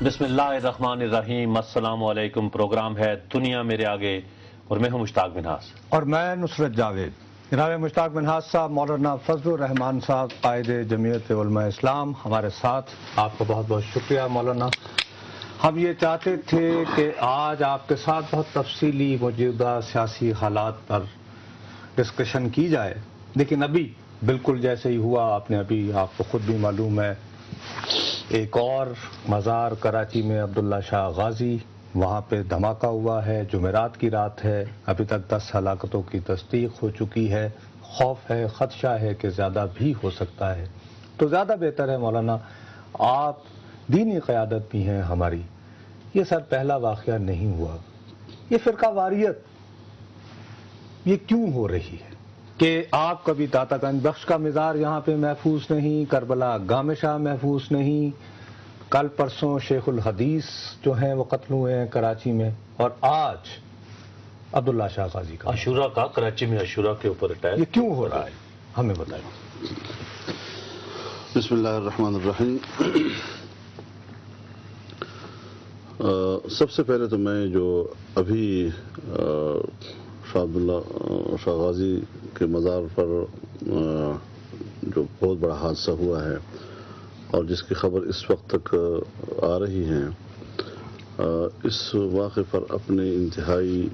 بسم اللہ الرحمن الرحیم، السلام علیکم۔ پروگرام ہے دنیا میرے آگے اور میں ہوں مشتاق منہاس اور میں نصرت جاوید۔ جناب مشتاق منہاس صاحب، مولانا فضل الرحمان صاحب قائد جمعیت علماء اسلام ہمارے ساتھ، آپ کا بہت بہت شکریہ مولانا۔ ہم یہ چاہتے تھے کہ آج آپ کے ساتھ بہت تفصیلی موجودہ سیاسی حالات پر ڈسکشن کی جائے، لیکن ابھی بالکل جیسے ہی ہوا، آپ کو خود بھی معلوم ہے، ایک اور مزار کراچی میں عبداللہ شاہ غازی، وہاں پہ دھماکہ ہوا ہے، جمعرات کی رات ہے، ابھی تک 10 ہلاکتوں کی تصدیق ہو چکی ہے، خوف ہے، خدشہ ہے کہ زیادہ بھی ہو سکتا ہے۔ تو زیادہ بہتر ہے مولانا، آپ دینی قیادت بھی ہیں ہماری، یہ سر پہلا واقعہ نہیں ہوا، یہ فرقہ واریت یہ کیوں ہو رہی ہے کہ آپ کبھی داتا گنج بخش کا مزار یہاں پہ محفوظ نہیں، کربلا گامشہ محفوظ نہیں، کل پرسوں شیخ الحدیث جو ہیں وہ قتل ہوئے ہیں کراچی میں، اور آج عبداللہ شاہ غازی کا عاشورہ کا کراچی میں عاشورہ کے اوپر اٹیک، یہ کیوں ہو رہا ہے ہمیں بتائیں۔ بسم اللہ الرحمن الرحیم۔ سب سے پہلے تو میں جو ابھی شاہ عبداللہ شاہ غازی کے مزار پر جو بہت بڑا حادثہ ہوا ہے اور جس کی خبر اس وقت تک آ رہی ہیں، اس واقعے پر اپنے انتہائی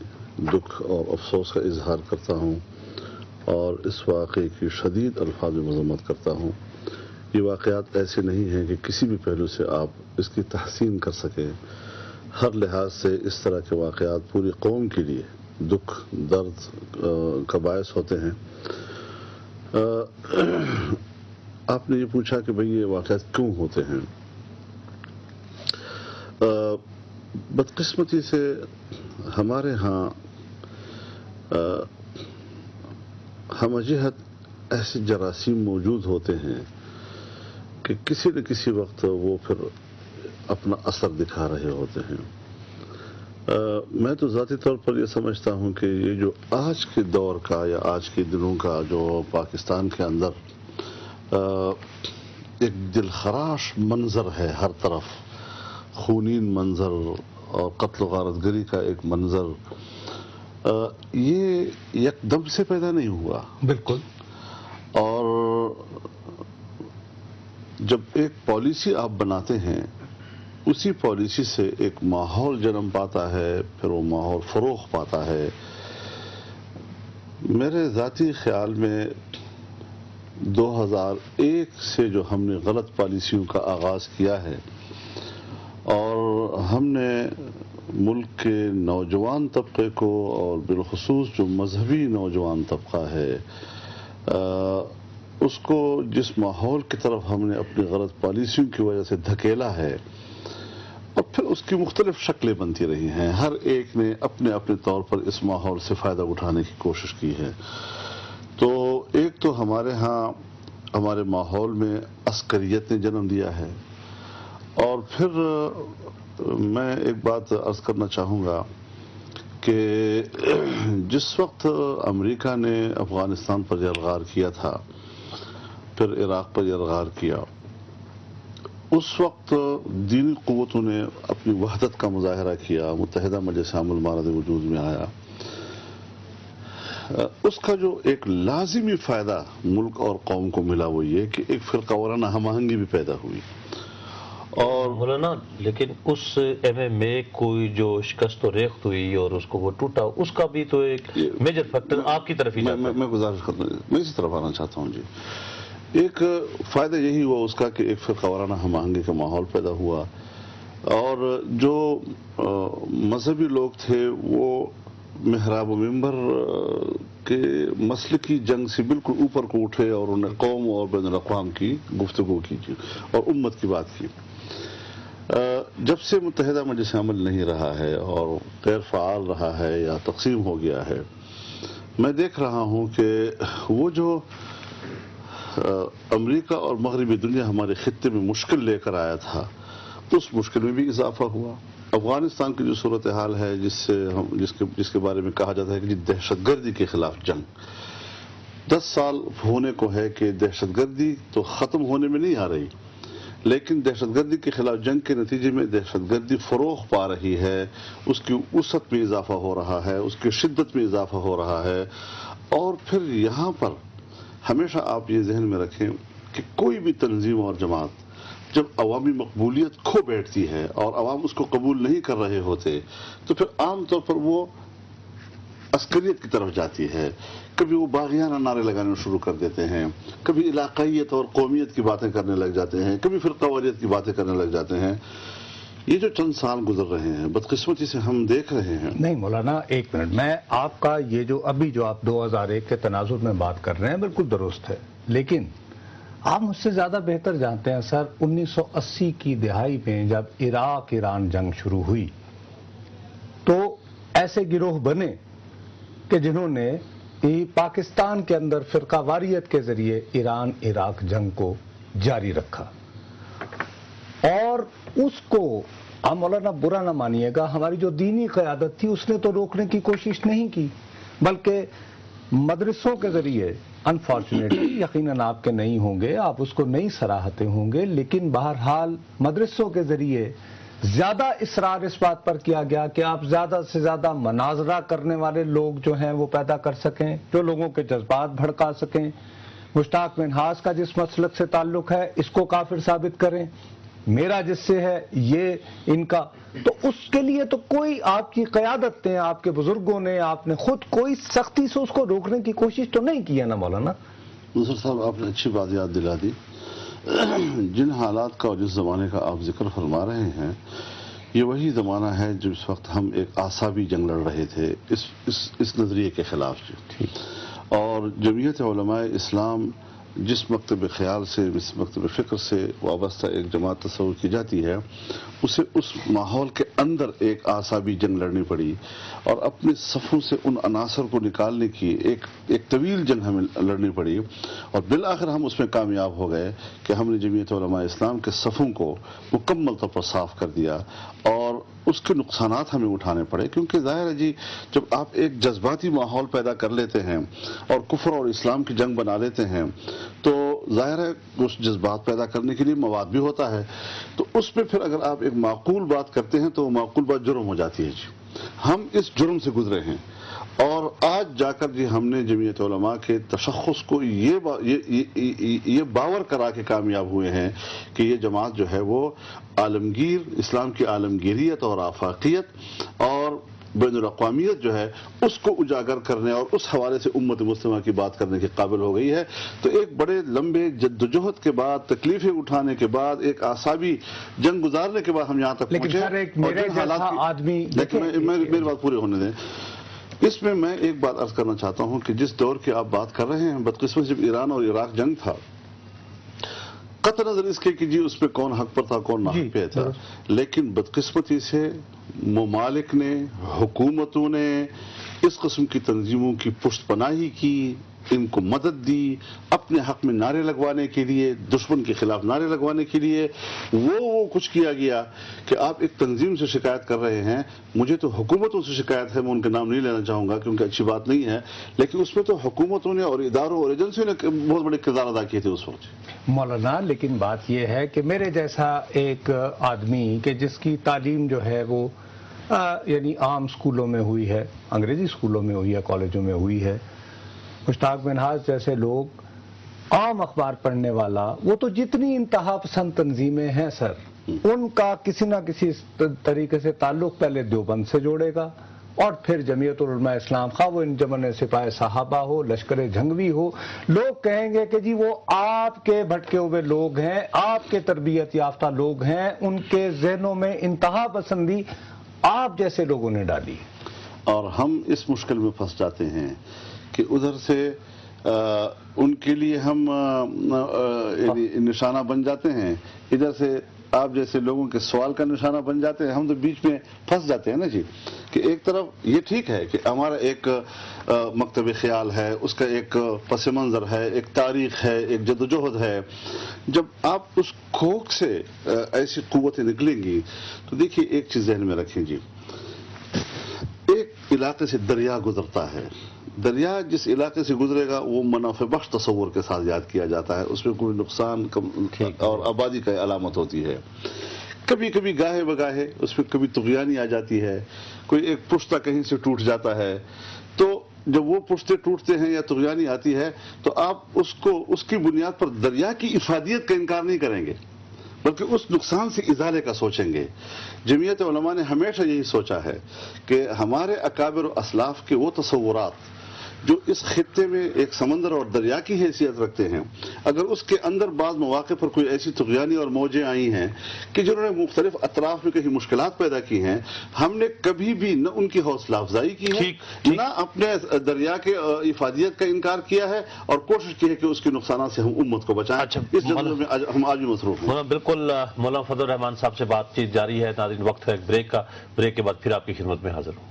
دکھ اور افسوس کا اظہار کرتا ہوں اور اس واقعے کی شدید الفاظ میں مذمت کرتا ہوں۔ یہ واقعات ایسے نہیں ہیں کہ کسی بھی پہلو سے آپ اس کی تحسین کر سکیں۔ ہر لحاظ سے اس طرح کے واقعات پوری قوم کے لیے دکھ درد کا باعث ہوتے ہیں۔ آپ نے یہ پوچھا کہ بھئی یہ واقعات کیوں ہوتے ہیں۔ بدقسمتی سے ہمارے ہاں ہم جہت ایسے جراثیم موجود ہوتے ہیں کہ کسی نہ کسی وقت وہ پھر اپنا اثر دکھا رہے ہوتے ہیں۔ میں تو ذاتی طور پر یہ سمجھتا ہوں کہ یہ جو آج کے دور کا یا آج کے دنوں کا جو پاکستان کے اندر ایک دلخراش منظر ہے، ہر طرف خونین منظر اور قتل و غارت گری کا ایک منظر، یہ یکدم سے پیدا نہیں ہوا۔ بالکل۔ اور جب ایک پالیسی آپ بناتے ہیں، اسی پالیسی سے ایک ماحول جنم پاتا ہے، پھر وہ ماحول فروغ پاتا ہے۔ میرے ذاتی خیال میں 2001 سے جو ہم نے غلط پالیسیوں کا آغاز کیا ہے اور ہم نے ملک کے نوجوان طبقے کو اور بالخصوص جو مذہبی نوجوان طبقہ ہے اس کو جس ماحول کی طرف ہم نے اپنی غلط پالیسیوں کی وجہ سے دھکیلا ہے، اور پھر اس کی مختلف شکلیں بنتی رہی ہیں، ہر ایک نے اپنے اپنے طور پر اس ماحول سے فائدہ اٹھانے کی کوشش کی ہے۔ تو ایک تو ہمارے ہاں ہمارے ماحول میں عسکریت نے جنم دیا ہے، اور پھر میں ایک بات عرض کرنا چاہوں گا کہ جس وقت امریکہ نے افغانستان پر یلغار کیا تھا، پھر عراق پر یلغار کیا، اس وقت دینی قوتوں نے اپنی وحدت کا مظاہرہ کیا، متحدہ مجلس عام المارد وجود میں آیا۔ اس کا جو ایک لازمی فائدہ ملک اور قوم کو ملا وہ یہ کہ ایک فرقہ وارانہ ہم آہنگی بھی پیدا ہوئی۔ اور مولانا لیکن اس MMA کوئی جو شکست و ریخت ہوئی اور اس کو وہ ٹوٹا، اس کا بھی تو ایک میجر فیکٹر آپ کی طرف ہی جاتا ہے۔ میں گزارش کرتا ہوں، میں اسی طرف آنا چاہتا ہوں جی۔ ایک فائدہ یہی ہوا اس کا کہ ایک فرقہ وارانہ ہم آہنگی کا ماحول پیدا ہوا، اور جو مذہبی لوگ تھے وہ محراب و منبر کے مسلکی جنگ سے بالکل اوپر کو اٹھے اور انہیں قوم اور بین الاقوام کی گفتگو کی اور امت کی بات کی۔ جب سے متحدہ مجلس عمل نہیں رہا ہے اور غیر فعال رہا ہے یا تقسیم ہو گیا ہے، میں دیکھ رہا ہوں کہ وہ جو امریکہ اور مغربی دنیا ہمارے خطے میں مشکل لے کر آیا تھا، اس مشکل میں بھی اضافہ ہوا۔ افغانستان کی جو صورتحال ہے جس کے بارے میں کہا جاتا ہے کہ دہشت گردی کے خلاف جنگ، 10 سال ہونے کو ہے کہ دہشت گردی تو ختم ہونے میں نہیں آ رہی، لیکن دہشت گردی کے خلاف جنگ کے نتیجے میں دہشت گردی فروغ پا رہی ہے، اس کی وسعت میں اضافہ ہو رہا ہے، اس کی شدت میں اضافہ ہو رہا ہے۔ اور پھر یہاں پر ہمیشہ آپ یہ ذہن میں رکھیں کہ کوئی بھی تنظیم اور جماعت جب عوامی مقبولیت کھو بیٹھتی ہے اور عوام اس کو قبول نہیں کر رہے ہوتے تو پھر عام طور پر وہ عسکریت کی طرف جاتی ہے، کبھی وہ باغیانہ نعرے لگانے شروع کر دیتے ہیں، کبھی علاقائیت اور قومیت کی باتیں کرنے لگ جاتے ہیں، کبھی فرقہ واریت کی باتیں کرنے لگ جاتے ہیں۔ یہ جو چند سال گزر رہے ہیں بدقسمتی سے ہم دیکھ رہے ہیں۔ نہیں مولانا ایک منٹ، میں آپ کا یہ جو ابھی جو آپ 2001 کے تناظر میں بات کر رہے ہیں بالکل درست ہے، لیکن آپ مجھ سے زیادہ بہتر جانتے ہیں سر 1980 کی دہائی میں جب عراق ایران جنگ شروع ہوئی تو ایسے گروہ بنے کہ جنہوں نے پاکستان کے اندر فرقہ واریت کے ذریعے ایران عراق جنگ کو جاری رکھا، اور اس کو آپ مولانا برا نہ مانیے گا، ہماری جو دینی قیادت تھی اس نے تو روکنے کی کوشش نہیں کی، بلکہ مدرسوں کے ذریعے انفارچونیٹلی یقیناً آپ کے نہیں ہوں گے، آپ اس کو نہیں سراہتے ہوں گے، لیکن بہرحال مدرسوں کے ذریعے زیادہ اصرار اس بات پر کیا گیا کہ آپ زیادہ سے زیادہ مناظرہ کرنے والے لوگ جو ہیں وہ پیدا کر سکیں، جو لوگوں کے جذبات بھڑکا سکیں۔ مشتاق منہاس کا جس مسلک سے تعلق ہے اس کو کافر ثابت کریں، میرا جس سے ہے یہ ان کا، تو اس کے لیے تو کوئی آپ کی قیادت نے، آپ کے بزرگوں نے، آپ نے خود کوئی سختی سے اس کو روکنے کی کوشش تو نہیں کی ہے نا مولانا؟ نصر صاحب آپ نے اچھی بات یاد دلا دی۔ جن حالات کا اور جس زمانے کا آپ ذکر فرما رہے ہیں یہ وہی زمانہ ہے جو اس وقت ہم ایک اعصابی جنگ لڑ رہے تھے اس نظریے کے خلاف جی۔ اور جمعیت علماء اسلام جس مکتب خیال سے، جس مکتب فکر سے وابستہ ایک جماعت تصور کی جاتی ہے، اسے اس ماحول کے اندر ایک اعصابی جنگ لڑنی پڑی اور اپنے صفوں سے ان عناصر کو نکالنے کی ایک طویل جنگ ہمیں لڑنی پڑی، اور بالآخر ہم اس میں کامیاب ہو گئے کہ ہم نے جمعیت علماء اسلام کے صفوں کو مکمل طور پر صاف کر دیا، اور اس کے نقصانات ہمیں اٹھانے پڑے، کیونکہ ظاہر ہے جی جب آپ ایک جذباتی ماحول پیدا کر لیتے ہیں اور کفر اور اسلام کی جنگ بنا لیتے ہیں تو ظاہر ہے اس جذبات پیدا کرنے کے لیے مواد بھی ہوتا ہے، تو اس میں پھر اگر آپ ایک معقول بات کرتے ہیں تو وہ معقول بات جرم ہو جاتی ہے جی۔ ہم اس جرم سے گزرے ہیں، اور آج جا کر جی ہم نے جمعیت علماء کے تشخص کو یہ باور کرا کے کامیاب ہوئے ہیں کہ یہ جماعت جو ہے وہ عالمگیر، اسلام کی عالمگیریت اور آفاقیت اور بین الاقوامیت جو ہے اس کو اجاگر کرنے اور اس حوالے سے امت مسلمہ کی بات کرنے کے قابل ہو گئی ہے۔ تو ایک بڑے لمبے جدوجہد کے بعد، تکلیفیں اٹھانے کے بعد، ایک اعصابی جنگ گزارنے کے بعد ہم یہاں تک پہنچے۔ میری بات پوری ہونے دیں۔ اس میں میں ایک بات عرض کرنا چاہتا ہوں کہ جس دور کی آپ بات کر رہے ہیں بدقسمت جب ایران اور عراق جنگ تھا، قطع نظر اس کے کہ جی اس پہ کون حق پر تھا کون ناحق پہ تھا، لیکن بدقسمتی سے ممالک نے، حکومتوں نے اس قسم کی تنظیموں کی پشت پناہی کی، ان کو مدد دی، اپنے حق میں نعرے لگوانے کے لیے، دشمن کے خلاف نعرے لگوانے کے لیے وہ کچھ کیا گیا کہ آپ ایک تنظیم سے شکایت کر رہے ہیں، مجھے تو حکومتوں سے شکایت ہے، میں ان کے نام نہیں لینا چاہوں گا کیونکہ اچھی بات نہیں ہے، لیکن اس میں تو حکومتوں نے اور اداروں اور ایجنسیوں نے بہت بڑے کردار ادا کیے تھے اس وقت مولانا۔ لیکن بات یہ ہے کہ میرے جیسا ایک آدمی کہ جس کی تعلیم جو ہے وہ یعنی عام اسکولوں میں ہوئی ہے، انگریزی اسکولوں میں ہوئی ہے، کالجوں میں ہوئی ہے، مشتاق منہاس جیسے لوگ، عام اخبار پڑھنے والا، وہ تو جتنی انتہا پسند تنظیمیں ہیں سر ان کا کسی نہ کسی طریقے سے تعلق پہلے دیوبند سے جوڑے گا اور پھر جمعیت علماء اسلام، خواہ وہ انجمن سپاہ صحابہ ہو، لشکر جھنگوی ہو، لوگ کہیں گے کہ جی وہ آپ کے بھٹکے ہوئے لوگ ہیں، آپ کے تربیت یافتہ لوگ ہیں، ان کے ذہنوں میں انتہا پسندی آپ جیسے لوگوں نے ڈالی، اور ہم اس مشکل میں پھنس جاتے ہیں کہ ادھر سے ان کے لیے ہم نشانہ بن جاتے ہیں، ادھر سے آپ جیسے لوگوں کے سوال کا نشانہ بن جاتے ہیں، ہم تو بیچ میں پھنس جاتے ہیں نا جی، کہ ایک طرف یہ ٹھیک ہے کہ ہمارا ایک مکتب خیال ہے، اس کا ایک پس منظر ہے، ایک تاریخ ہے، ایک جدوجہد ہے، جب آپ اس کھوکھ سے ایسی قوتیں نکلیں گی تو دیکھیے ایک چیز ذہن میں رکھیں جی، ایک علاقے سے دریا گزرتا ہے، دریا جس علاقے سے گزرے گا وہ منافع بخش تصور کے ساتھ یاد کیا جاتا ہے، اس میں کوئی نقصان اور آبادی کا علامت ہوتی ہے۔ کبھی کبھی گاہے بگاہے اس میں کبھی طغیانی آ جاتی ہے، کوئی ایک پشتہ کہیں سے ٹوٹ جاتا ہے، تو جب وہ پشتے ٹوٹتے ہیں یا طغیانی آتی ہے تو آپ اس کی بنیاد پر دریا کی افادیت کا انکار نہیں کریں گے، بلکہ اس نقصان سے ازالے کا سوچیں گے۔ جمعیت علماء نے ہمیشہ یہی سوچا ہے کہ ہمارے اکابر و اسلاف کے وہ تصورات جو اس خطے میں ایک سمندر اور دریا کی حیثیت رکھتے ہیں، اگر اس کے اندر بعض مواقع پر کوئی ایسی طغیانی اور موجیں آئی ہیں کہ جنہوں نے مختلف اطراف میں کہیں مشکلات پیدا کی ہیں، ہم نے کبھی بھی نہ ان کی حوصلہ افزائی کی ہے، نہ اپنے دریا کے افادیت کا انکار کیا ہے، اور کوشش کی ہے کہ اس کے نقصانات سے ہم امت کو بچائیں۔ اس جدوجہد میں ہم آج بھی مصروف ہیں۔ بالکل، مولانا فضل الرحمان صاحب سے بات چیت جاری ہے۔ ناظرین، وقت ہے ایک بریک کا، بریک کے بعد پھر آپ کی خدمت میں حاضر ہوں۔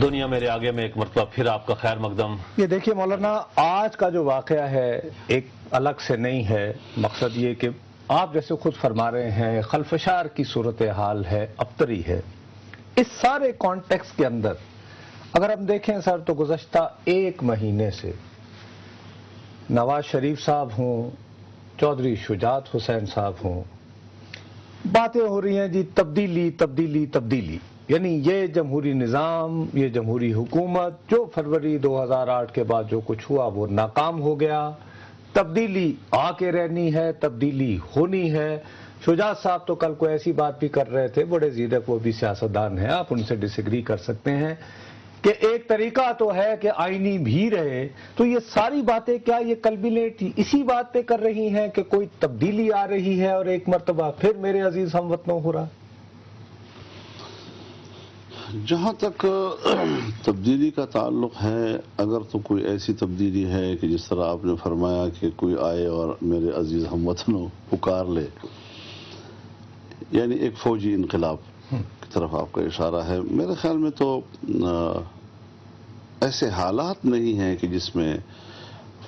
دنیا میرے آگے میں ایک مرتبہ پھر آپ کا خیر مقدم۔ یہ دیکھیے مولانا، آج کا جو واقعہ ہے ایک الگ سے نہیں ہے، مقصد یہ کہ آپ جیسے خود فرما رہے ہیں خلفشار کی صورتحال ہے، ابتری ہے۔ اس سارے کانٹیکس کے اندر اگر ہم دیکھیں سر تو گزشتہ ایک مہینے سے نواز شریف صاحب ہوں، چودھری شجاعت حسین صاحب ہوں، باتیں ہو رہی ہیں جی تبدیلی تبدیلی تبدیلی، یعنی یہ جمہوری نظام، یہ جمہوری حکومت جو فروری 2008 کے بعد جو کچھ ہوا وہ ناکام ہو گیا، تبدیلی آ کے رہنی ہے، تبدیلی ہونی ہے۔ شجاعت صاحب تو کل کو ایسی بات بھی کر رہے تھے، بڑے زیرک وہ بھی سیاستدان ہیں، آپ ان سے ڈس ایگری کر سکتے ہیں کہ ایک طریقہ تو ہے کہ آئینی بھی رہے، تو یہ ساری باتیں کیا یہ کلبیلیٹ اسی بات پہ کر رہی ہیں کہ کوئی تبدیلی آ رہی ہے اور ایک مرتبہ پھر میرے عزیز ہم وطنوں ہو رہا؟ جہاں تک تبدیلی کا تعلق ہے، اگر تو کوئی ایسی تبدیلی ہے کہ جس طرح آپ نے فرمایا کہ کوئی آئے اور میرے عزیز ہم وطنوں پکار لے، یعنی ایک فوجی انقلاب کی طرف آپ کا اشارہ ہے، میرے خیال میں تو ایسے حالات نہیں ہیں کہ جس میں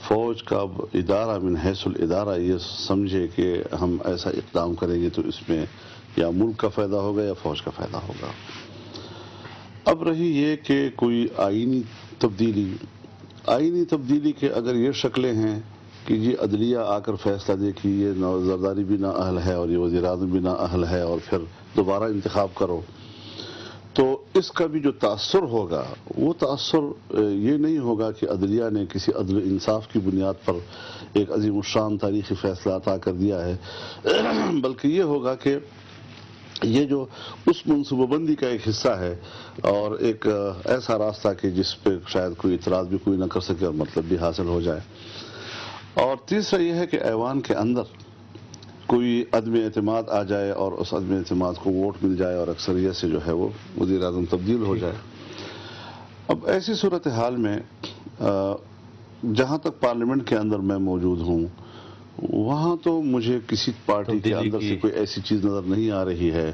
فوج کا ادارہ من حیث الادارہ یہ سمجھے کہ ہم ایسا اقدام کریں گے تو اس میں یا ملک کا فائدہ ہوگا یا فوج کا فائدہ ہوگا۔ اب رہی یہ کہ کوئی آئینی تبدیلی کے اگر یہ شکلیں ہیں کہ یہ عدلیہ آ کر فیصلہ دے کہ یہ زرداری بھی نااہل ہے اور یہ وزیر اعظم بھی نااہل ہے اور پھر دوبارہ انتخاب کرو، تو اس کا بھی جو تاثر ہوگا وہ تاثر یہ نہیں ہوگا کہ عدلیہ نے کسی عدل انصاف کی بنیاد پر ایک عظیم الشان تاریخی فیصلہ عطا کر دیا ہے، بلکہ یہ ہوگا کہ یہ جو اس منصوبہ بندی کا ایک حصہ ہے اور ایک ایسا راستہ کہ جس پہ شاید کوئی اعتراض بھی کوئی نہ کر سکے اور مطلب بھی حاصل ہو جائے۔ اور تیسرا یہ ہے کہ ایوان کے اندر کوئی عدم اعتماد آ جائے اور اس عدم اعتماد کو ووٹ مل جائے اور اکثریت سے جو ہے وہ وزیر اعظم تبدیل ہو جائے۔ اب ایسی صورتحال میں جہاں تک پارلیمنٹ کے اندر میں موجود ہوں وہاں تو مجھے کسی پارٹی کے اندر سے کوئی ایسی چیز نظر نہیں آ رہی ہے۔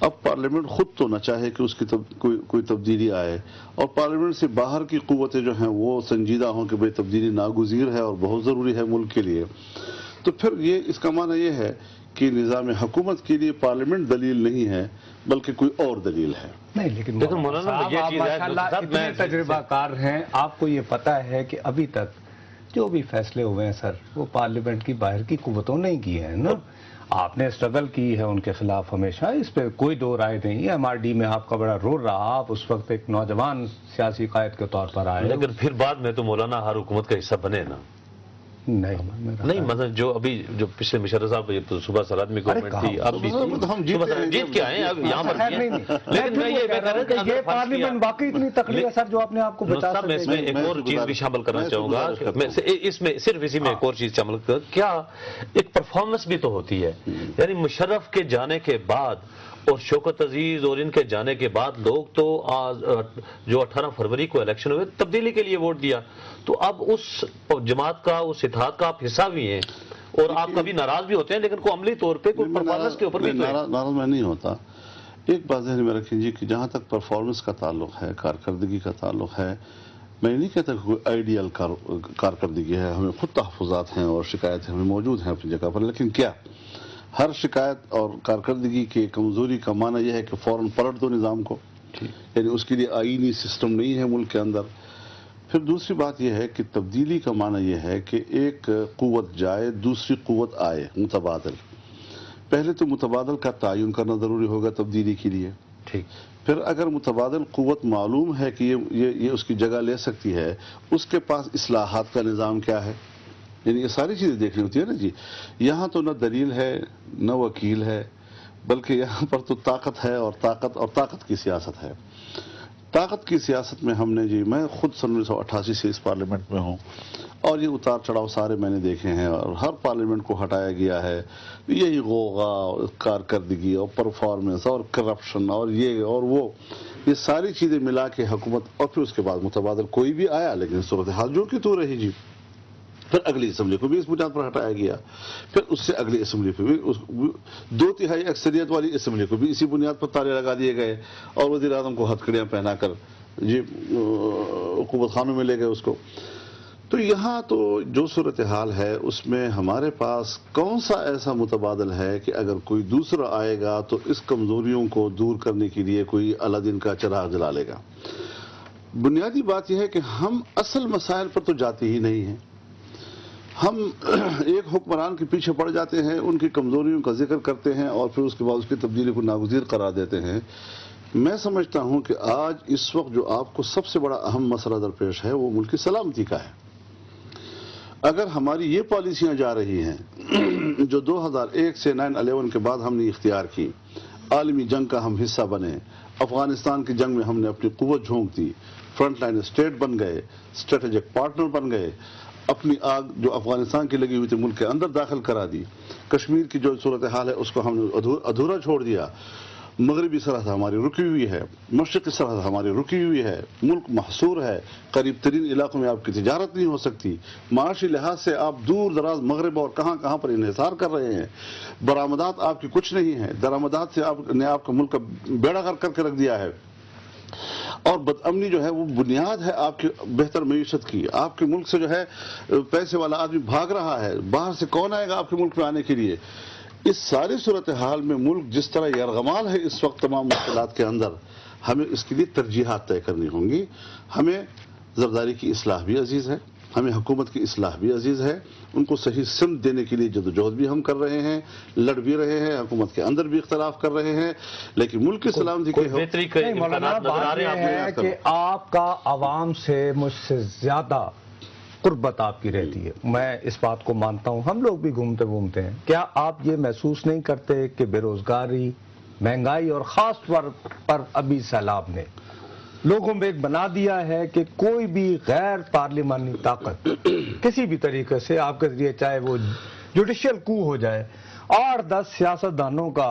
اب پارلیمنٹ خود تو نہ چاہے کہ اس کی کوئی تبدیلی آئے، اور پارلیمنٹ سے باہر کی قوتیں جو ہیں وہ سنجیدہ ہوں کہ بھئی تبدیلی ناگزیر ہے اور بہت ضروری ہے ملک کے لیے، تو پھر یہ اس کا معنی یہ ہے کہ نظام حکومت کے لیے پارلیمنٹ دلیل نہیں ہے بلکہ کوئی اور دلیل ہے۔ نہیں لیکن مولانا آپ ماشاءاللہ اتنے تجربہ کار ہیں، آپ کو یہ پتہ ہے کہ ابھی تک جو بھی فیصلے ہوئے ہیں سر وہ پارلیمنٹ کی باہر کی قوتوں نے کیے ہیں نا، آپ نے اسٹرگل کی ہے ان کے خلاف ہمیشہ، اس پہ کوئی دو رائے نہیں ہے۔ MRD میں آپ کا بڑا رول رہا، آپ اس وقت ایک نوجوان سیاسی قائد کے طور پر آئے، لیکن پھر بعد میں تو مولانا ہر حکومت کا حصہ بنے نا۔ نہیں مطلب جو ابھی جو پچھلے مشرف صاحب صبح سرحد میں گورنمنٹ تھی، اب بھی جیت کے آئے اب یہاں پر، لیکن میں یہ کہہ رہا ہوں کہ پارلیمنٹ باقی اتنی تقریر ہے سر جو آپ نے آپ کو بتا میں اس میں ایک اور چیز بھی شامل کرنا چاہوں گا، اس میں صرف اسی میں ایک اور چیز شامل کر، کیا ایک پرفارمنس بھی تو ہوتی ہے، یعنی مشرف کے جانے کے بعد اور شوکت عزیز اور ان کے جانے کے بعد لوگ تو جو 18 فروری کو الیکشن ہوئے تبدیلی کے لیے ووٹ دیا، تو اب اس جماعت کا اس اتحاد کا آپ حصہ بھی ہیں اور آپ کبھی ناراض بھی ہوتے ہیں، لیکن کوئی عملی طور پہ کوئی پرفارمنس کے اوپر بھی ناراض میں نہیں ہوتا۔ ایک بات ذہن میں رکھیں جی کہ جہاں تک پرفارمنس کا تعلق ہے، کارکردگی کا تعلق ہے، میں نہیں کہتا کہ کوئی آئیڈیل کارکردگی ہے، ہمیں خود تحفظات ہیں اور شکایتیں ہمیں موجود ہیں اپنی جگہ پر، لیکن کیا ہر شکایت اور کارکردگی کی کمزوری کا معنی یہ ہے کہ فوراً پلٹ دو نظام کو؟ یعنی اس کے لیے آئینی سسٹم نہیں ہے ملک کے اندر۔ پھر دوسری بات یہ ہے کہ تبدیلی کا معنی یہ ہے کہ ایک قوت جائے دوسری قوت آئے، متبادل۔ پہلے تو متبادل کا تعین کرنا ضروری ہوگا تبدیلی کے لیے، ٹھیک۔ پھر اگر متبادل قوت معلوم ہے کہ یہ اس کی جگہ لے سکتی ہے، اس کے پاس اصلاحات کا نظام کیا ہے، یعنی یہ ساری چیزیں دیکھنی ہوتی ہے نا جی۔ یہاں تو نہ دلیل ہے نہ وکیل ہے، بلکہ یہاں پر تو طاقت ہے اور طاقت کی سیاست ہے۔ طاقت کی سیاست میں ہم نے جی، میں خود سن 1988 سے اس پارلیمنٹ میں ہوں اور یہ اتار چڑھاؤ سارے میں نے دیکھے ہیں، اور ہر پارلیمنٹ کو ہٹایا گیا ہے، یہی غوغا اور کارکردگی اور پرفارمنس اور کرپشن اور یہ اور وہ، یہ ساری چیزیں ملا کے حکومت، اور پھر اس کے بعد متبادل کوئی بھی آیا لیکن صورتحال جو کی تو رہی جی۔ پھر اگلی اسمبلی کو بھی اس بنیاد پر ہٹایا گیا، پھر اس سے اگلی اسمبلی پہ بھی 2/3 اکثریت والی اسمبلی کو بھی اسی بنیاد پر تالے لگا دیے گئے اور وزیر اعظم کو ہتھکڑیاں پہنا کر جی حکومت خانوں میں لے گئے اس کو۔ تو یہاں تو جو صورتحال ہے اس میں ہمارے پاس کون سا ایسا متبادل ہے کہ اگر کوئی دوسرا آئے گا تو اس کمزوریوں کو دور کرنے کے لیے کوئی الادین کا چراغ جلا لے گا۔ بنیادی بات یہ ہے کہ ہم اصل مسائل پر تو جاتے ہی نہیں ہیں، ہم ایک حکمران کے پیچھے پڑ جاتے ہیں، ان کی کمزوریوں کا ذکر کرتے ہیں اور پھر اس کے بعد اس کی تبدیلی کو ناگزیر قرار دیتے ہیں۔ میں سمجھتا ہوں کہ آج اس وقت جو آپ کو سب سے بڑا اہم مسئلہ درپیش ہے وہ ملک کی سلامتی کا ہے۔ اگر ہماری یہ پالیسیاں جا رہی ہیں جو 2001 سے 9/11 کے بعد ہم نے اختیار کی، عالمی جنگ کا ہم حصہ بنے، افغانستان کی جنگ میں ہم نے اپنی قوت جھونک دی، فرنٹ لائن اسٹیٹ بن گئے، اسٹریٹجک پارٹنر بن گئے، اپنی آگ جو افغانستان کی لگی ہوئی تھی ملک کے اندر داخل کرا دی، کشمیر کی جو صورتحال ہے اس کو ہم نے ادھورا چھوڑ دیا، مغربی سرحد ہماری رکی ہوئی ہے، مشرقی سرحد ہماری رکی ہوئی ہے، ملک محصور ہے، قریب ترین علاقوں میں آپ کی تجارت نہیں ہو سکتی، معاشی لحاظ سے آپ دور دراز مغرب اور کہاں پر انحصار کر رہے ہیں، برآمدات آپ کی کچھ نہیں ہیں، درآمدات سے آپ نے آپ کا ملک کا بیڑا غرق کر کے رکھ دیا ہے، اور بدامنی جو ہے وہ بنیاد ہے آپ کی بہتر معیشت کی۔ آپ کے ملک سے جو ہے پیسے والا آدمی بھاگ رہا ہے، باہر سے کون آئے گا آپ کے ملک میں آنے کے لیے؟ اس ساری صورتحال میں ملک جس طرح یرغمال ہے اس وقت تمام مشکلات کے اندر، ہمیں اس کے لیے ترجیحات طے کرنی ہوں گی۔ ہمیں زرداری کی اصلاح بھی عزیز ہے، ہمیں حکومت کی اصلاح بھی عزیز ہے، ان کو صحیح سمت دینے کے لیے جدوجہد بھی ہم کر رہے ہیں، لڑ بھی رہے ہیں، حکومت کے اندر بھی اختلاف کر رہے ہیں، لیکن ملک کی سلامتی کے مولانا بات یہ ہے کہ آپ کا عوام سے مجھ سے زیادہ قربت آپ کی رہتی ہے، میں اس بات کو مانتا ہوں، ہم لوگ بھی گھومتے ہیں۔ کیا آپ یہ محسوس نہیں کرتے کہ بے روزگاری، مہنگائی اور خاص طور پر ابھی سیلاب نے لوگوں میں ایک بنا دیا ہے کہ کوئی بھی غیر پارلیمانی طاقت کسی بھی طریقے سے آپ کے ذریعے، چاہے وہ جوڈیشل کو ہو جائے، 8-10 سیاستدانوں کا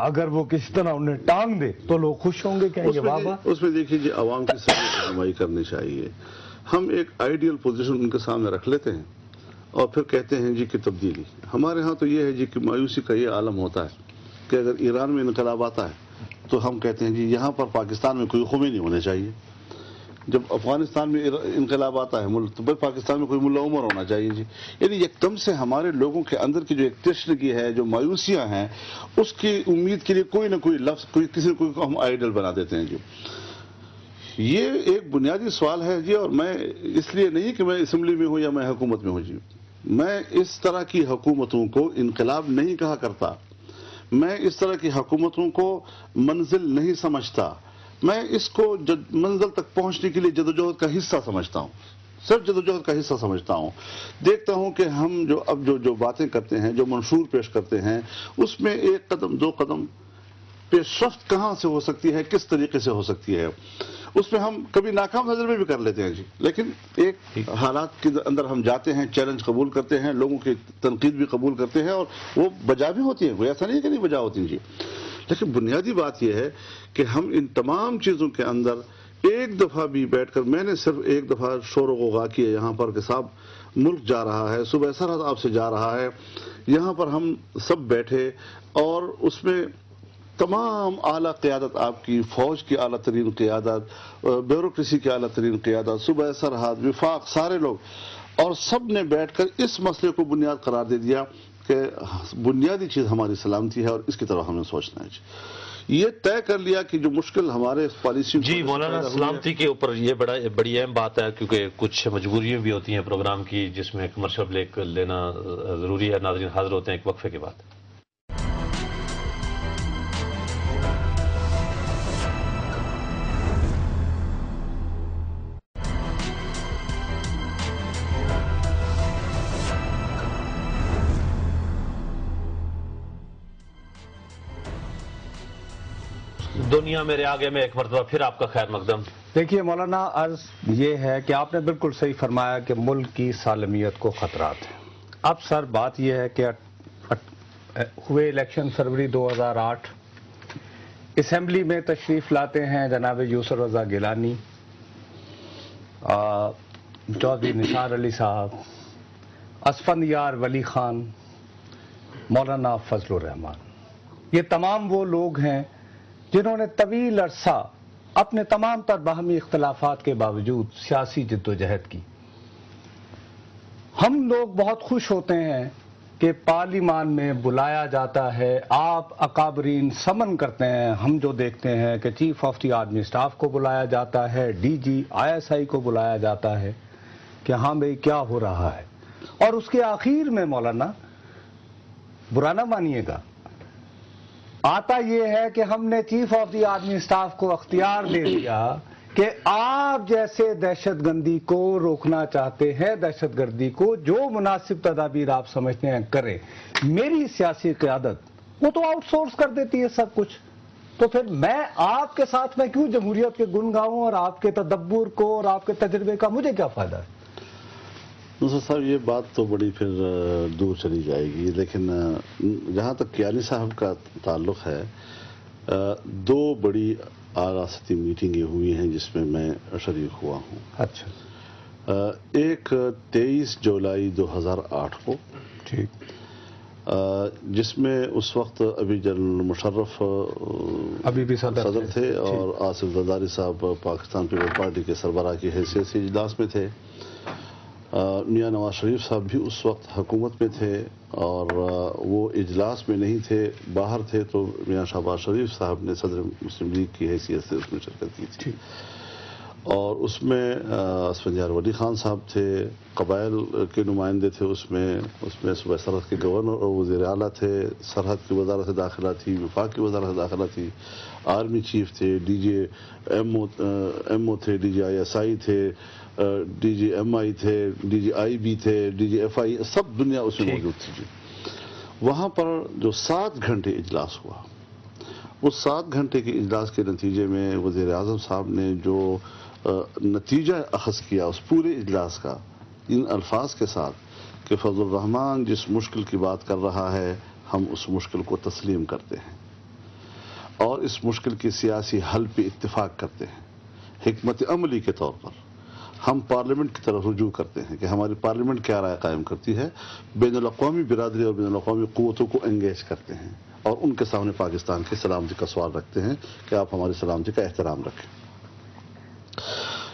اگر وہ کسی طرح انہیں ٹانگ دے تو لوگ خوش ہوں گے؟ کہیں گے واہ واہ؟ اس میں دیکھیے جی عوام کی صحیح رہنمائی کرنی چاہیے۔ ہم ایک آئیڈیل پوزیشن ان کے سامنے رکھ لیتے ہیں اور پھر کہتے ہیں جی کہ تبدیلی۔ ہمارے ہاں تو یہ ہے جی کہ مایوسی کا یہ عالم ہوتا ہے کہ اگر ایران میں انقلاب آتا ہے تو ہم کہتے ہیں جی یہاں پر پاکستان میں کوئی خمینی ہونے چاہیے، جب افغانستان میں انقلاب آتا ہے تو پاکستان میں کوئی ملا عمر ہونا چاہیے جی۔ یعنی یکدم سے ہمارے لوگوں کے اندر کی جو ایک تشنگی ہے، جو مایوسیاں ہیں، اس کی امید کے لیے کوئی نہ کوئی لفظ، کسی نہ کوئی کو ہم آئیڈل بنا دیتے ہیں جی۔ یہ ایک بنیادی سوال ہے جی، اور میں اس لیے نہیں کہ میں اسمبلی میں ہوں یا میں حکومت میں ہوں جی، میں اس طرح کی حکومتوں کو انقلاب نہیں کہا کرتا، میں اس طرح کی حکومتوں کو منزل نہیں سمجھتا، میں اس کو منزل تک پہنچنے کے لیے جدوجہد کا حصہ سمجھتا ہوں، صرف جدوجہد کا حصہ سمجھتا ہوں۔ دیکھتا ہوں کہ ہم جو باتیں کرتے ہیں، جو منشور پیش کرتے ہیں، اس میں 1 قدم 2 قدم پیش رفت کہاں سے ہو سکتی ہے، کس طریقے سے ہو سکتی ہے، اس میں ہم کبھی ناکام نظر میں بھی کر لیتے ہیں جی، لیکن ایک حالات کے اندر ہم جاتے ہیں، چیلنج قبول کرتے ہیں، لوگوں کی تنقید بھی قبول کرتے ہیں اور وہ بجا بھی ہوتی ہیں، کوئی ایسا نہیں کہ نہیں بجا ہوتی جی۔ لیکن بنیادی بات یہ ہے کہ ہم ان تمام چیزوں کے اندر ایک دفعہ بھی بیٹھ کر، میں نے صرف ایک دفعہ شور و غوغا کیا یہاں پر کہ صاحب ملک جا رہا ہے، صبح سرحد آپ سے جا رہا ہے، یہاں پر ہم سب بیٹھے اور اس میں تمام اعلیٰ قیادت آپ کی، فوج کی اعلیٰ ترین قیادت، بیوروکریسی کی اعلیٰ ترین قیادت، صوبہ سرحد، وفاق، سارے لوگ، اور سب نے بیٹھ کر اس مسئلے کو بنیاد قرار دے دیا کہ بنیادی چیز ہماری سلامتی ہے اور اس کی طرف ہمیں سوچنا ہے۔ یہ طے کر لیا کہ جو مشکل ہمارے پالیسی جی مولانا، سلامتی کے اوپر یہ بڑی اہم بات ہے، کیونکہ کچھ مجبوریاں بھی ہوتی ہیں پروگرام کی جس میں کمرشل بریک لینا ضروری ہے۔ ناظرین حاضر ہوتے ہیں ایک وقفے کے بعد۔ دنیا میرے آگے میں ایک مرتبہ پھر آپ کا خیر مقدم۔ دیکھیے مولانا، عرض یہ ہے کہ آپ نے بالکل صحیح فرمایا کہ ملک کی سالمیت کو خطرات ہیں۔ اب سر بات یہ ہے کہ ہوئے الیکشن فروری 2008، اسمبلی میں تشریف لاتے ہیں جناب یوسف رضا گیلانی، چودھری نثار علی صاحب، اسفندیار ولی خان، مولانا فضل الرحمان۔ یہ تمام وہ لوگ ہیں جنہوں نے طویل عرصہ اپنے تمام تر باہمی اختلافات کے باوجود سیاسی جدوجہد کی۔ ہم لوگ بہت خوش ہوتے ہیں کہ پارلیمان میں بلایا جاتا ہے، آپ اکابرین سمن کرتے ہیں، ہم جو دیکھتے ہیں کہ chief of the army staff کو بلایا جاتا ہے، ڈی جی ISI کو بلایا جاتا ہے کہ ہاں بھئی کیا ہو رہا ہے، اور اس کے آخر میں مولانا برا نہ مانیے گا، آتا یہ ہے کہ ہم نے chief of the army staff کو اختیار دے دیا کہ آپ جیسے دہشت گردی کو روکنا چاہتے ہیں، دہشت گردی کو جو مناسب تدابیر آپ سمجھتے ہیں کریں۔ میری سیاسی قیادت وہ تو آؤٹ سورس کر دیتی ہے سب کچھ، تو پھر میں آپ کے ساتھ میں کیوں جمہوریت کے گن گاؤں، اور آپ کے تدبر کو اور آپ کے تجربے کا مجھے کیا فائدہ ہے؟ نصرت صاحب، یہ بات تو بڑی پھر دور چلی جائے گی، لیکن جہاں تک کیانی صاحب کا تعلق ہے، دو بڑی اعلیٰ سطحی میٹنگیں ہوئی ہیں جس میں میں شریک ہوا ہوں۔ اچھا، ایک 23 جولائی 2008 کو، ٹھیک، جس میں اس وقت ابھی جنرل مشرف ابھی بھی صدر تھے اور آصف زرداری صاحب پاکستان پیپلز پارٹی کے سربراہ کی حیثیت سے اجلاس میں تھے۔ میاں نواز شریف صاحب بھی اس وقت حکومت میں تھے اور وہ اجلاس میں نہیں تھے، باہر تھے، تو میاں شہباز شریف صاحب نے صدر مسلم لیگ کی حیثیت سے اس میں شرکت کی تھی، اور اس میں اسفندیار ولی خان صاحب تھے، قبائل کے نمائندے تھے، اس میں صوبہ سرحد کے گورنر اور وزیر اعلیٰ تھے، سرحد کی وزارت داخلہ تھی، وفاق کی وزارت داخلہ تھی، آرمی چیف تھے، ڈی جی ایم او تھے، ڈی جی ISI تھے، ڈی جی MI تھے، ڈی جی IB تھے، ڈی جی FI، سب دنیا اس میں موجود تھی۔ وہاں پر جو 7 گھنٹے اجلاس ہوا، اس 7 گھنٹے کے اجلاس کے نتیجے میں وزیر اعظم صاحب نے جو نتیجہ اخذ کیا اس پورے اجلاس کا، ان الفاظ کے ساتھ کہ فضل الرحمان جس مشکل کی بات کر رہا ہے، ہم اس مشکل کو تسلیم کرتے ہیں اور اس مشکل کی سیاسی حل پہ اتفاق کرتے ہیں۔ حکمت عملی کے طور پر ہم پارلیمنٹ کی طرف رجوع کرتے ہیں کہ ہماری پارلیمنٹ کیا رائے قائم کرتی ہے، بین الاقوامی برادری اور بین الاقوامی قوتوں کو انگیج کرتے ہیں اور ان کے سامنے پاکستان کی سلامتی کا سوال رکھتے ہیں کہ آپ ہماری سلامتی کا احترام رکھیں۔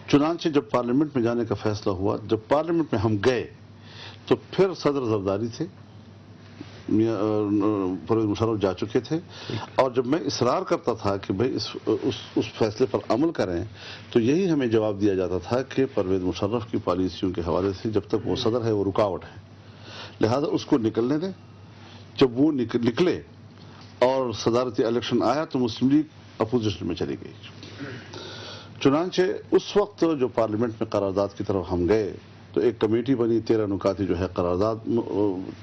چنانچہ جب پارلیمنٹ میں جانے کا فیصلہ ہوا، جب پارلیمنٹ میں ہم گئے تو پھر صدر زرداری تھے، پرویز مشرف جا چکے تھے، اور جب میں اصرار کرتا تھا کہ بھئی اس فیصلے پر عمل کریں تو یہی ہمیں جواب دیا جاتا تھا کہ پرویز مشرف کی پالیسیوں کے حوالے سے جب تک وہ صدر ہے وہ رکاوٹ ہے، لہذا اس کو نکلنے دیں۔ جب وہ نکلے اور صدارتی الیکشن آیا تو مسلم لیگ اپوزیشن میں چلی گئی۔ چنانچہ اس وقت جو پارلیمنٹ میں قرارداد کی طرف ہم گئے تو ایک کمیٹی بنی، 13 نکاتی جو ہے قرارداد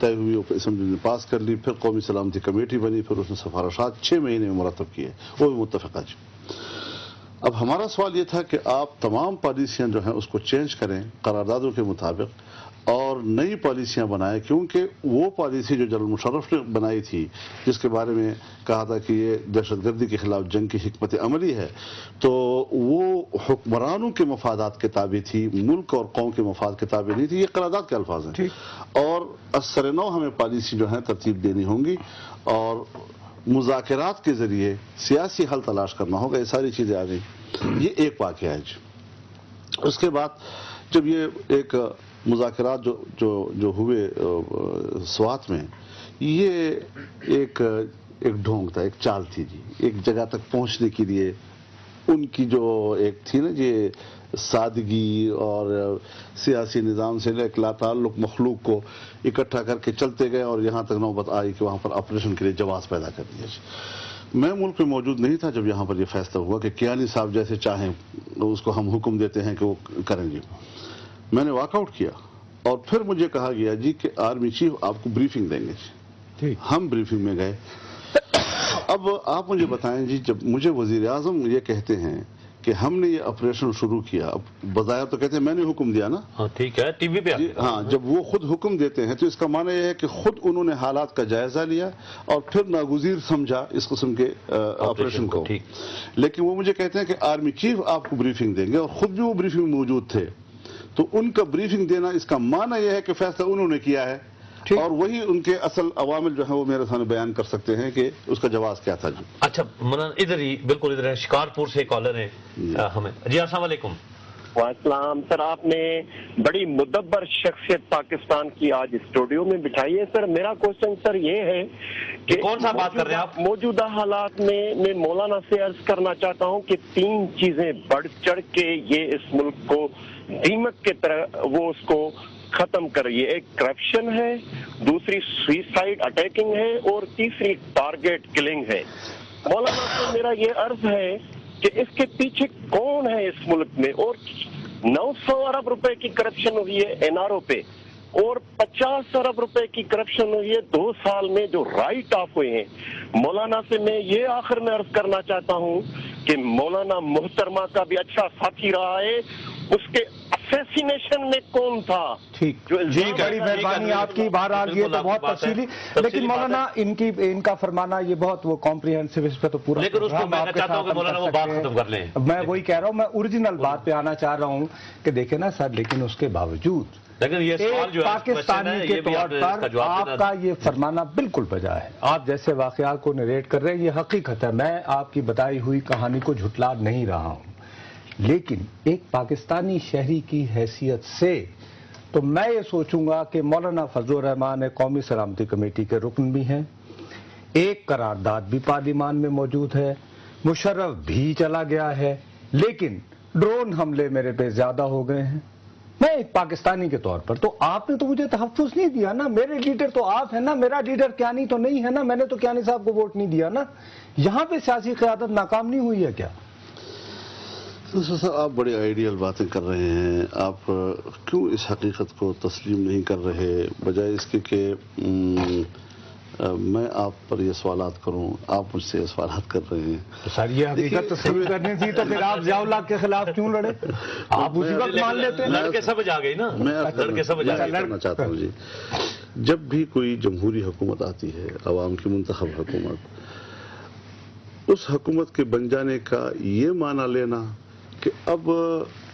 طے ہوئی، اسمبلی نے پاس کر لی، پھر قومی سلامتی کمیٹی بنی، پھر اس نے سفارشات 6 مہینے میں مرتب کیے، وہ بھی متفقہ جی۔ اب ہمارا سوال یہ تھا کہ آپ تمام پالیسیاں جو ہیں اس کو چینج کریں قراردادوں کے مطابق اور نئی پالیسیاں بنائیں، کیونکہ وہ پالیسی جو جنرل مشرف نے بنائی تھی جس کے بارے میں کہا تھا کہ یہ دہشت گردی کے خلاف جنگ کی حکمت عملی ہے، تو وہ حکمرانوں کے مفادات کے تابع تھی، ملک اور قوم کے مفاد کے تابع نہیں تھی۔ یہ قرارداد کے الفاظ ہیں، اور از سر نو ہمیں پالیسی جو ہے ترتیب دینی ہوں گی، اور مذاکرات کے ذریعے سیاسی حل تلاش کرنا ہوگا. یہ ساری چیزیں آ گئی. یہ ایک واقعہ ہے جی. اس کے بعد جب یہ ایک مذاکرات جو ہوئے سوات میں، یہ ایک ڈھونگ تھا، ایک چال تھی جی. ایک جگہ تک پہنچنے کے لیے ان کی جو ایک تھی نا یہ سادگی اور سیاسی نظام سے ایک لاتعلق مخلوق کو اکٹھا کر کے چلتے گئے، اور یہاں تک نوبت آئی کہ وہاں پر آپریشن کے لیے جواز پیدا کر دیا. میں ملک میں موجود نہیں تھا جب یہاں پر یہ فیصلہ ہوا کہ کیانی صاحب جیسے چاہیں اس کو ہم حکم دیتے ہیں کہ وہ کریں گے. میں نے واک آؤٹ کیا اور پھر مجھے کہا گیا جی کہ آرمی چیف آپ کو بریفنگ دیں گے جی. ہم بریفنگ میں گئے. اب آپ مجھے بتائیں جی، جب مجھے وزیر اعظم یہ کہتے ہیں کہ ہم نے یہ آپریشن شروع کیا، اب بظاہر تو کہتے ہیں میں نے حکم دیا نا. ہاں ٹھیک ہے، ٹی وی پہ ہاں، جب وہ خود حکم دیتے ہیں تو اس کا معنی یہ ہے کہ خود انہوں نے حالات کا جائزہ لیا اور پھر ناگزیر سمجھا اس قسم کے آپریشن کو. لیکن وہ مجھے کہتے ہیں کہ آرمی چیف آپ کو بریفنگ دیں گے، اور خود بھی وہ بریفنگ میں موجود تھے. تو ان کا بریفنگ دینا اس کا معنی یہ ہے کہ فیصلہ انہوں نے کیا ہے، اور وہی ان کے اصل عوامل جو ہیں وہ میرے سامنے بیان کر سکتے ہیں کہ اس کا جواز کیا تھا جی. اچھا مولانا ادھر ہی بالکل ادھر ہے، شکارپور سے کالر ہے ہمیں. جی السلام علیکم. وعلیکم سر. آپ نے بڑی مدبر شخصیت پاکستان کی آج اسٹوڈیو میں بٹھائی ہے. سر میرا کوشچن سر یہ ہے کہ کون سا بات کر رہے ہیں آپ؟ موجودہ حالات میں مولانا سے عرض کرنا چاہتا ہوں کہ 3 چیزیں بڑھ چڑھ کے یہ اس ملک کو دیمک کی طرح وہ اس کو ختم کر رہی ہے. ایک کرپشن ہے، دوسری سوئسائڈ اٹیکنگ ہے، اور تیسری ٹارگیٹ کلنگ ہے. مولانا سے میرا یہ عرض ہے کہ اس کے پیچھے کون ہے اس ملک میں؟ اور 900 ارب روپے کی کرپشن ہوئی ہے این آر او پہ، اور 50 ارب روپے کی کرپشن ہوئی ہے 2 سال میں جو رائٹ آف ہوئے ہیں. مولانا سے میں یہ آخر میں عرض کرنا چاہتا ہوں کہ مولانا محترمہ کا بھی اچھا ساتھی رہا ہے، اس کے اسیسینیشن میں کون تھا؟ ٹھیک جی، بڑی مہربانی آپ کی. بہرحال یہ تو بہت تفصیلی، لیکن مولانا ان کا فرمانا یہ بہت وہ کمپریہنسو، اس پہ تو پورا، لیکن اس کو میں چاہتا ہوں کہ مولانا وہ بات ختم کر لیں. میں وہی کہہ رہا ہوں، میں اوریجنل بات پہ آنا چاہ رہا ہوں کہ دیکھیں نا سر، لیکن اس کے باوجود لیکن یہ سوال جو ہے پاکستانی کے طور پر آپ کا یہ فرمانا بالکل بجا ہے. آپ جیسے واقعات کو نریٹ کر رہے ہیں یہ حقیقت ہے، میں آپ کی بتائی ہوئی کہانی کو جھٹلا نہیں رہا ہوں. لیکن ایک پاکستانی شہری کی حیثیت سے تو میں یہ سوچوں گا کہ مولانا فضل الرحمان قومی سلامتی کمیٹی کے رکن بھی ہیں، ایک قرارداد بھی پارلیمان میں موجود ہے، مشرف بھی چلا گیا ہے، لیکن ڈرون حملے میرے پہ زیادہ ہو گئے ہیں. میں ایک پاکستانی کے طور پر، تو آپ نے تو مجھے تحفظ نہیں دیا نا. میرے لیڈر تو آپ ہیں نا، میرا لیڈر کیانی تو نہیں ہے نا. میں نے تو کیانی صاحب کو ووٹ نہیں دیا نا. یہاں پہ سیاسی قیادت ناکام نہیں ہوئی ہے کیا؟ سر آپ بڑی آئیڈیل باتیں کر رہے ہیں. آپ کیوں اس حقیقت کو تسلیم نہیں کر رہے، بجائے اس کے کہ میں آپ پر یہ سوالات کروں، آپ مجھ سے یہ سوالات کر رہے ہیں. سر یہ حقیقت تسلیم کرنی تھی تو پھر آپ ضیاء الحق کے خلاف کیوں لڑے؟ آپ اسی وقت مان لیتے ہیں. لڑکے سمجھ آ گئی نا، میں کرنا چاہتا ہوں جی. جب بھی کوئی جمہوری حکومت آتی ہے، عوام کی منتخب حکومت، اس حکومت کے بن جانے کا یہ معنی لینا کہ اب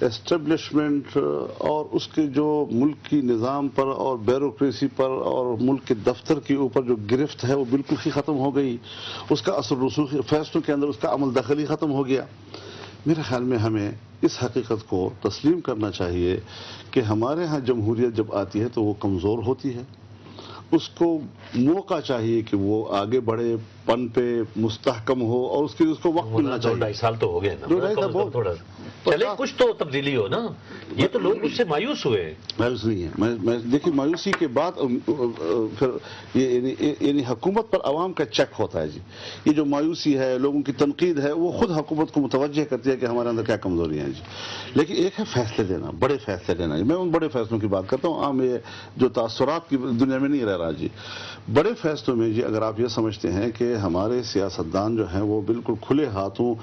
اسٹیبلشمنٹ اور اس کے جو ملک کی نظام پر اور بیوروکریسی پر اور ملک کے دفتر کے اوپر جو گرفت ہے وہ بالکل ہی ختم ہو گئی، اس کا اثر رسوخ فیصلوں کے اندر اس کا عمل دخل ہی ختم ہو گیا. میرے خیال میں ہمیں اس حقیقت کو تسلیم کرنا چاہیے کہ ہمارے ہاں جمہوریت جب آتی ہے تو وہ کمزور ہوتی ہے. اس کو موقع چاہیے کہ وہ آگے بڑھے، پن پہ مستحکم ہو، اور اس کے لیے اس کو وقت ملنا چاہیے. 2.5 سال تو ہو گئے نا، تھوڑا چلے کچھ تو تبدیلی ہو نا. یہ تو لوگ اس سے مایوس ہوئے. مایوس نہیں ہے. میں دیکھیے مایوسی کے بعد پھر یعنی حکومت پر عوام کا چیک ہوتا ہے جی. یہ جو مایوسی ہے، لوگوں کی تنقید ہے، وہ خود حکومت کو متوجہ کرتی ہے کہ ہمارے اندر کیا کمزوریاں ہیں جی. لیکن ایک ہے فیصلے لینا، بڑے فیصلے لینا. میں ان بڑے فیصلوں کی بات کرتا ہوں، عام یہ جو تاثرات کی دنیا میں نہیں رہ رہا جی. بڑے فیصلوں میں جی اگر آپ یہ سمجھتے ہیں کہ ہمارے سیاستدان جو ہیں وہ بالکل کھلے ہاتھوں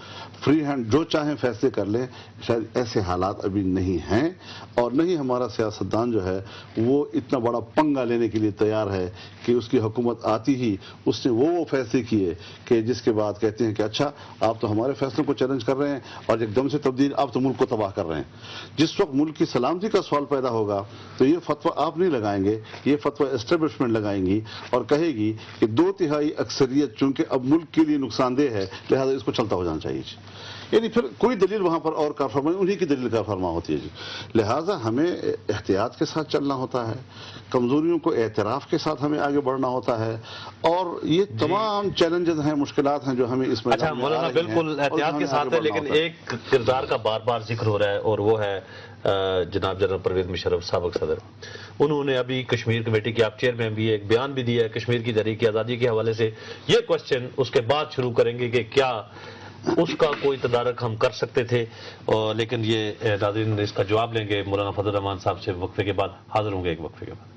فری ہینڈ جو چاہیں فیصلے کر لیں، شاید ایسے حالات ابھی نہیں ہیں، اور نہیں ہمارا سیاستدان جو ہے وہ اتنا بڑا پنگا لینے کے لیے تیار ہے کہ اس کی حکومت آتی ہی اس نے وہ فیصلے کیے کہ جس کے بعد کہتے ہیں کہ اچھا آپ تو ہمارے فیصلوں کو چیلنج کر رہے ہیں اور ایک دم سے تبدیل، آپ تو ملک کو تباہ کر رہے ہیں۔ جس وقت ملک کی سلامتی کا سوال پیدا ہوگا تو یہ فتویٰ آپ نہیں لگائیں گے، یہ فتویٰ اسٹیبلشمنٹ لگائیں گی اور کہے گی کہ 2/3 اکثریت چونکہ اب ملک کے لیے نقصان دہ ہے لہذا اس کو چلتا ہو جانا چاہیے۔ یعنی پھر کوئی دلیل وہاں پر اور کار فرما، انہی کی دلیل کار فرما ہوتی ہے جی۔ لہٰذا ہمیں احتیاط کے ساتھ چلنا ہوتا ہے، کمزوریوں کو اعتراف کے ساتھ ہمیں آگے بڑھنا ہوتا ہے، اور یہ تمام چیلنجز ہیں، مشکلات ہیں جو ہمیں اس میں اچھا مولانا بالکل احتیاط کے ساتھ ہے، لیکن ایک کردار کا بار بار ذکر ہو رہا ہے اور وہ ہے جناب جنرل پرویز مشرف سابق صدر۔ انہوں نے ابھی کشمیر کمیٹی کے آپ چیئرمین بھی ایک بیان بھی دیا ہے کشمیر کی تحریک آزادی کے حوالے سے۔ یہ کوشچن اس کے بعد شروع کریں گے کہ کیا اس کا کوئی تدارک ہم کر سکتے تھے، لیکن یہ ناظرین اس کا جواب لیں گے مولانا فضل الرحمان صاحب سے وقفے کے بعد۔ حاضر ہوں گے ایک وقفے کے بعد۔